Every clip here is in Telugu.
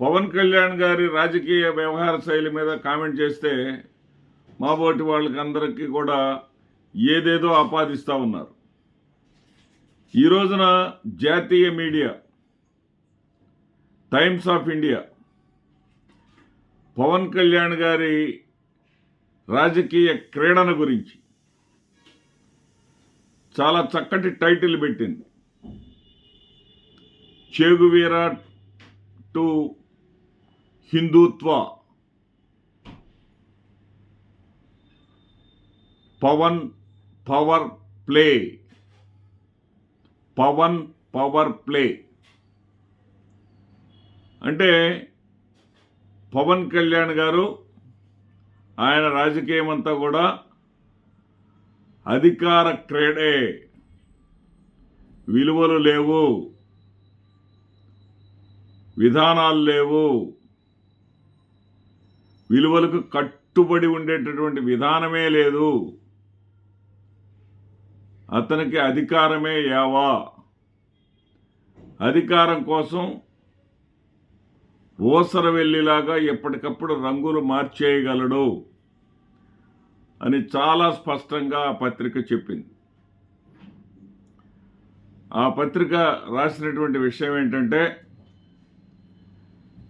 పవన్ కళ్యాణ్ గారి రాజకీయ వ్యవహార శైలి మీద కామెంట్ చేస్తే మాబోటి వాళ్ళకందరికీ కూడా ఏదేదో ఆపాదిస్తూ ఉన్నారు. ఈ రోజున జాతీయ media Times of India Pawan Kalyan గారి రాజకీయ క్రీడన గురించి చాలా చక్కటి టైటిల్ పెట్టింది. Che Guevara to Hindutva, Pawan power play, Pawan power play అంటే పవన్ కళ్యాణ్ గారు ఆయన రాజకీయం అంతా కూడా అధికార క్రీడే, విలువలు లేవు, విధానాలు లేవు, విలువలకు కట్టుబడి ఉండేటటువంటి విధానమే లేదు, అతనికి అధికారమే యావా, అధికారం కోసం ఓసరవెల్లిలాగా ఎప్పటికప్పుడు రంగులు మార్చేయగలడు అని చాలా స్పష్టంగా ఆ పత్రిక చెప్పింది. ఆ పత్రిక రాసినటువంటి విషయం ఏంటంటే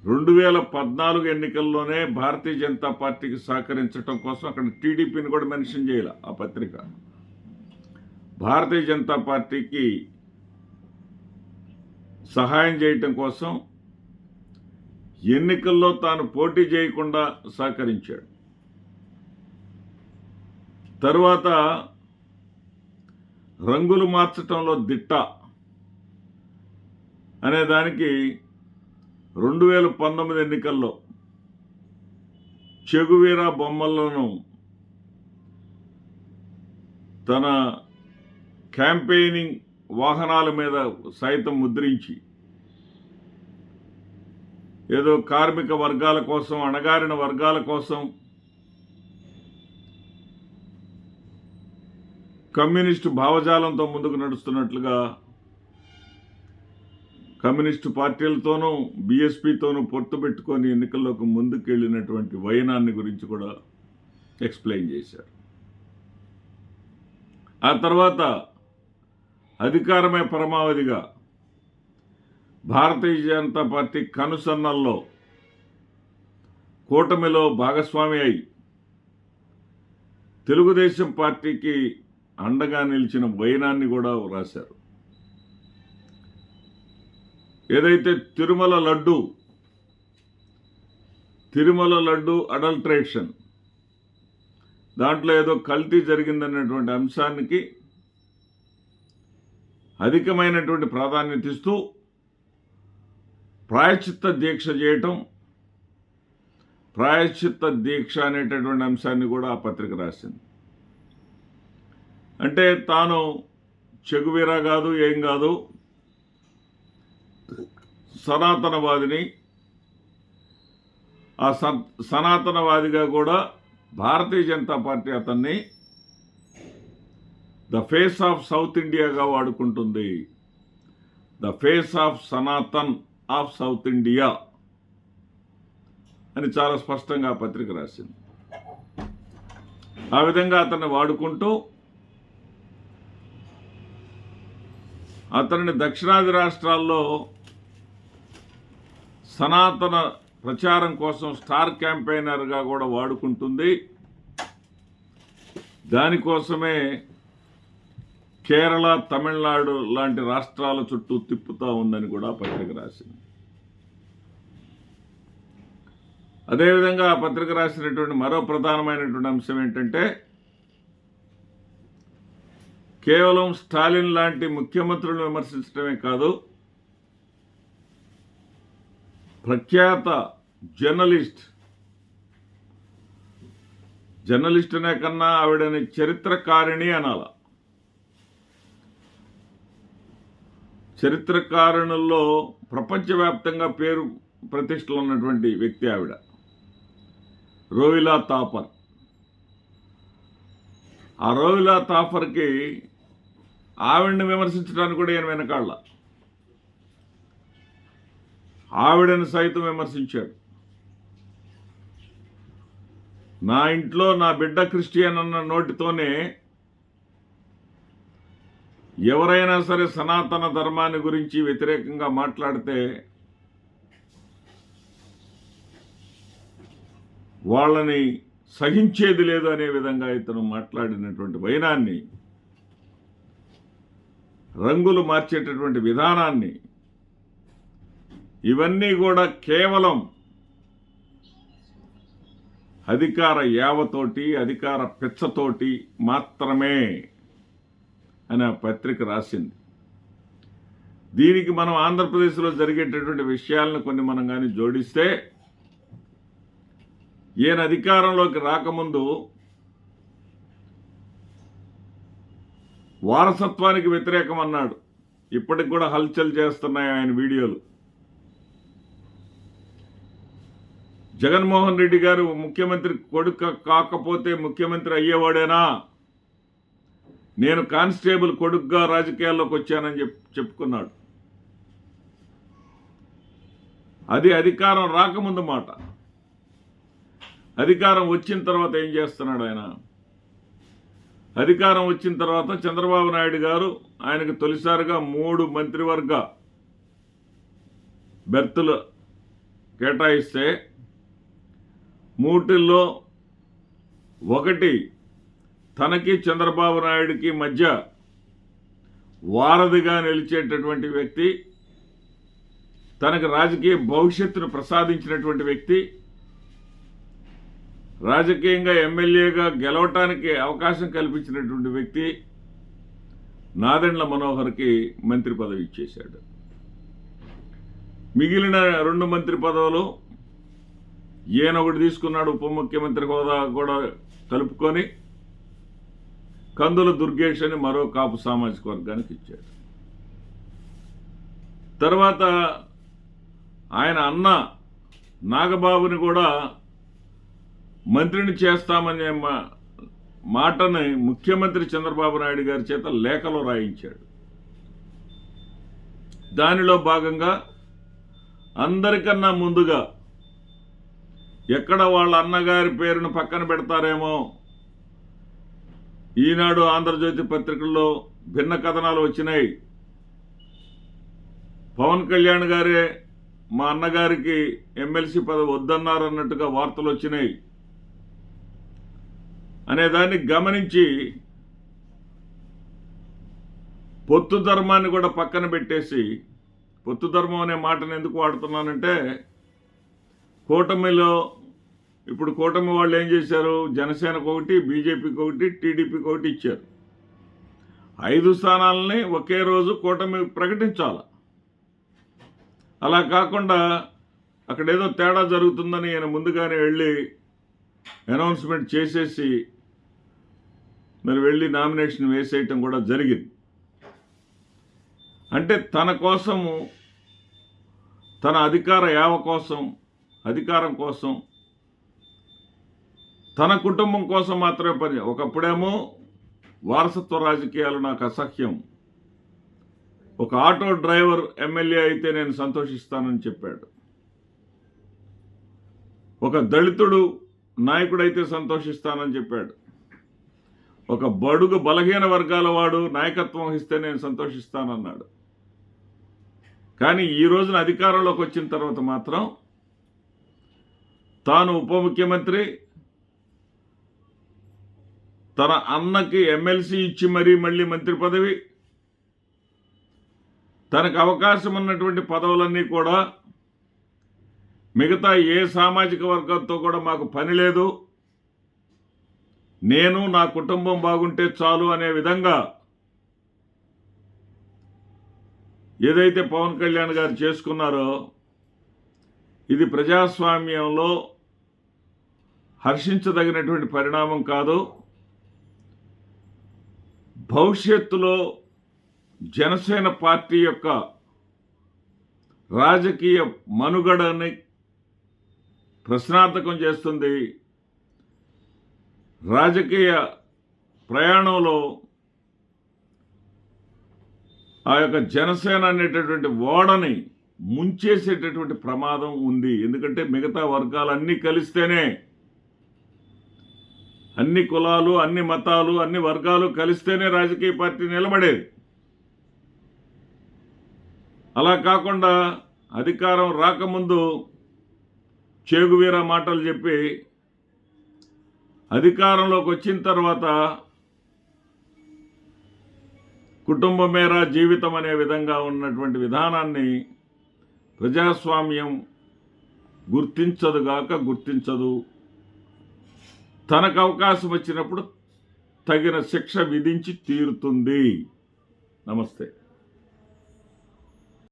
2014 ఎన్నికల్లోనే భారతీయ జనతా పార్టీకి సహకరించడం కోసం, అక్కడ టీడీపీని కూడా మెన్షన్ చేయాలి ఆ పత్రిక, భారతీయ జనతా పార్టీకి సహాయం చేయటం కోసం ఎన్నికల్లో తాను పోటీ చేయకుండా సహకరించాడు. తరువాత రంగులు మార్చటంలో దిట్ట అనే దానికి 2019 ఎన్నికల్లో చెగువీరా బొమ్మలను తన క్యాంపెయినింగ్ వాహనాల మీద సైతం ముద్రించి ఏదో కార్మిక వర్గాల కోసం, అణగారిన వర్గాల కోసం, కమ్యూనిస్టు భావజాలంతో ముందుకు నడుస్తున్నట్లుగా కమ్యూనిస్టు పార్టీలతోనూ బీఎస్పీతోనూ పొత్తు పెట్టుకొని ఎన్నికల్లోకి ముందుకెళ్ళినటువంటి వైనాన్ని గురించి కూడా ఎక్స్ప్లెయిన్ చేశారు. ఆ తర్వాత అధికారమే పరమావధిగా భారతీయ జనతా పార్టీ కనుసన్నల్లో కూటమిలో భాగస్వామి అయి తెలుగుదేశం పార్టీకి అండగా నిలిచిన వైనాన్ని కూడా రాశారు. ఏదైతే తిరుమల లడ్డు అడల్ట్రేషన్, దాంట్లో ఏదో కల్తీ జరిగిందన్నటువంటి అంశానికి అధికమైనటువంటి ప్రాధాన్యత ఇస్తూ ప్రాయశ్చిత్త దీక్ష చేయటం, ప్రాయశ్చిత్త దీక్ష అనేటటువంటి అంశాన్ని కూడా ఆ పత్రిక రాసింది. అంటే తాను చెగువీరా కాదు, ఏం కాదు, సనాతనవాదిని, ఆ సనాతనవాదిగా కూడా భారతీయ జనతా పార్టీ అతన్ని ద ఫేస్ ఆఫ్ సౌత్ ఇండియాగా వాడుకుంటుంది. The face of Sanatan of South India అని చాలా స్పష్టంగా ఆ పత్రిక రాసింది. ఆ విధంగా అతన్ని వాడుకుంటూ అతనిని దక్షిణాది రాష్ట్రాల్లో సనాతన ప్రచారం కోసం స్టార్ క్యాంపెయినర్గా కూడా వాడుకుంటుంది. దానికోసమే కేరళ, తమిళనాడు లాంటి రాష్ట్రాల చుట్టూ తిప్పుతూ ఉందని కూడా పత్రిక రాసింది. అదేవిధంగా ఆ పత్రిక రాసినటువంటి మరో ప్రధానమైనటువంటి అంశం ఏంటంటే కేవలం స్టాలిన్ లాంటి ముఖ్యమంత్రులను విమర్శించడమే కాదు, ప్రఖ్యాత జర్నలిస్ట్ అనే కన్నా ఆవిడని చరిత్రకారిణి అనాల. చరిత్రకారుణుల్లో ప్రపంచవ్యాప్తంగా పేరు ప్రతిష్టలు ఉన్నటువంటి వ్యక్తి ఆవిడ, రోవిలా థాపర్. ఆ రోవిలా థాపర్కి ఆవిడని విమర్శించడానికి కూడా ఈయన వెనకాళ్ళ. ఆవిడని సైతం విమర్శించాడు. నా ఇంట్లో నా బిడ్డ క్రిస్టియన్ అన్న నోటితోనే ఎవరైనా సరే సనాతన ధర్మాన్ని గురించి వ్యతిరేకంగా మాట్లాడితే వాళ్ళని సహించేది లేదు అనే విధంగా ఇతను మాట్లాడినటువంటి వైనాన్ని, రంగులు మార్చేటటువంటి విధానాన్ని, ఇవన్నీ కూడా కేవలం అధికార యావతోటి, అధికార పిచ్చతోటి మాత్రమే అని ఆ పత్రిక రాసింది. దీనికి మనం ఆంధ్రప్రదేశ్లో జరిగేటటువంటి విషయాలను కొన్ని మనం కానీ జోడిస్తే, ఈయన అధికారంలోకి రాకముందు వారసత్వానికి వ్యతిరేకం అన్నాడు. ఇప్పటికి కూడా హల్చల్ చేస్తున్నాయి ఆయన వీడియోలు. జగన్మోహన్ రెడ్డి గారు ముఖ్యమంత్రి కొడుకు కాకపోతే ముఖ్యమంత్రి అయ్యేవాడేనా, నేను కానిస్టేబుల్ కొడుకుగా రాజకీయాల్లోకి వచ్చానని చెప్పుకున్నాడు. అది అధికారం రాకముందు మాట. అధికారం వచ్చిన తర్వాత ఏం చేస్తున్నాడు ఆయన? అధికారం వచ్చిన తర్వాత చంద్రబాబు నాయుడు గారు ఆయనకు తొలిసారిగా 3 మంత్రివర్గ బెర్తులు కేటాయిస్తే, 3ల్లో 1 తనకి చంద్రబాబు నాయుడికి మధ్య వారధిగా నిలిచేటటువంటి వ్యక్తి, తనకు రాజకీయ భవిష్యత్తును ప్రసాదించినటువంటి వ్యక్తి, రాజకీయంగా ఎమ్మెల్యేగా గెలవటానికి అవకాశం కల్పించినటువంటి వ్యక్తి నాదెండ్ల మనోహర్కి మంత్రి పదవి ఇచ్చేశాడు. మిగిలిన 2 మంత్రి పదవులు ఈయన ఒకటి తీసుకున్నాడు, ఉప ముఖ్యమంత్రి హోదా కూడా కలుపుకొని కందుల దుర్గేష్ అని మరో కాపు సామాజిక వర్గానికి ఇచ్చాడు. తర్వాత ఆయన అన్న నాగబాబుని కూడా మంత్రిని చేస్తామనే మాటని ముఖ్యమంత్రి చంద్రబాబు నాయుడు గారి చేత లేఖలో రాయించాడు. దానిలో భాగంగా అందరికన్నా ముందుగా ఎక్కడ వాళ్ళ అన్నగారి పేరును పక్కన పెడతారేమో, ఈనాడు ఆంధ్రజ్యోతి పత్రికల్లో భిన్న కథనాలు వచ్చినాయి. పవన్ కళ్యాణ్ గారే మా అన్నగారికి ఎమ్మెల్సీ పదవి వద్దన్నారన్నట్టుగా వార్తలు వచ్చినాయి అనేదాన్ని గమనించి పొత్తు ధర్మాన్ని కూడా పక్కన పెట్టేసి, పొత్తు ధర్మం అనే మాటను ఎందుకు వాడుతున్నానంటే, కూటమిలో ఇప్పుడు కూటమి వాళ్ళు ఏం చేశారు, జనసేనకు 1, బీజేపీకి 1, టీడీపీకి 1 ఇచ్చారు. 5 స్థానాలని ఒకే రోజు కూటమి ప్రకటించాలి. అలా కాకుండా అక్కడేదో తేడా జరుగుతుందని ఆయన ముందుగానే వెళ్ళి అనౌన్స్మెంట్ చేసేసి మరి వెళ్ళి నామినేషన్ వేసేయటం కూడా జరిగింది. అంటే తన కోసము, తన అధికార యావ కోసం, అధికారం కోసం, తన కుటుంబం కోసం మాత్రమే పని. ఒకప్పుడేమో వారసత్వ రాజకీయాలు నాకు అసహ్యం, ఒక ఆటో డ్రైవర్ ఎమ్మెల్యే అయితే నేను సంతోషిస్తానని చెప్పాడు. ఒక దళితుడు నాయకుడైతే సంతోషిస్తానని చెప్పాడు. ఒక బడుగు బలహీన వర్గాల వాడు నాయకత్వం వహిస్తే నేను సంతోషిస్తానన్నాడు. కానీ ఈ రోజున అధికారంలోకి వచ్చిన తర్వాత మాత్రం తాను ఉప ముఖ్యమంత్రి, తన అన్నకి ఎమ్మెల్సీ ఇచ్చి మళ్ళీ మంత్రి పదవి, తనకు అవకాశం ఉన్నటువంటి పదవులన్నీ కూడా మిగతా ఏ సామాజిక వర్గంతో కూడా మాకు పని లేదు, నేను నా కుటుంబం బాగుంటే చాలు అనే విధంగా ఏదైతే పవన్ కళ్యాణ్ గారు చేసుకున్నారో, ఇది ప్రజాస్వామ్యంలో హర్షించదగినటువంటి పరిణామం కాదు. భవిష్యత్తులో జనసేన పార్టీ యొక్క రాజకీయ మనుగడని ప్రశ్నార్థకం చేస్తుంది. రాజకీయ ప్రయాణంలో ఆ యొక్క జనసేన అనేటటువంటి ఓడని ముంచేసేటటువంటి ప్రమాదం ఉంది. ఎందుకంటే మిగతా వర్గాలన్నీ కలిస్తేనే, అన్ని కులాలు, అన్ని మతాలు, అన్ని వర్గాలు కలిస్తేనే రాజకీయ పార్టీ నిలబడేది. అలా కాకుండా అధికారం రాకముందు చేగువీర మాటలు చెప్పి అధికారంలోకి వచ్చిన తర్వాత కుటుంబమేరా జీవితం అనే విధంగా ఉన్నటువంటి విధానాన్ని ప్రజాస్వామ్యం గుర్తించదు. తనకు అవకాశం వచ్చినప్పుడు తగిన శిక్ష విధించి తీరుతుంది. నమస్తే.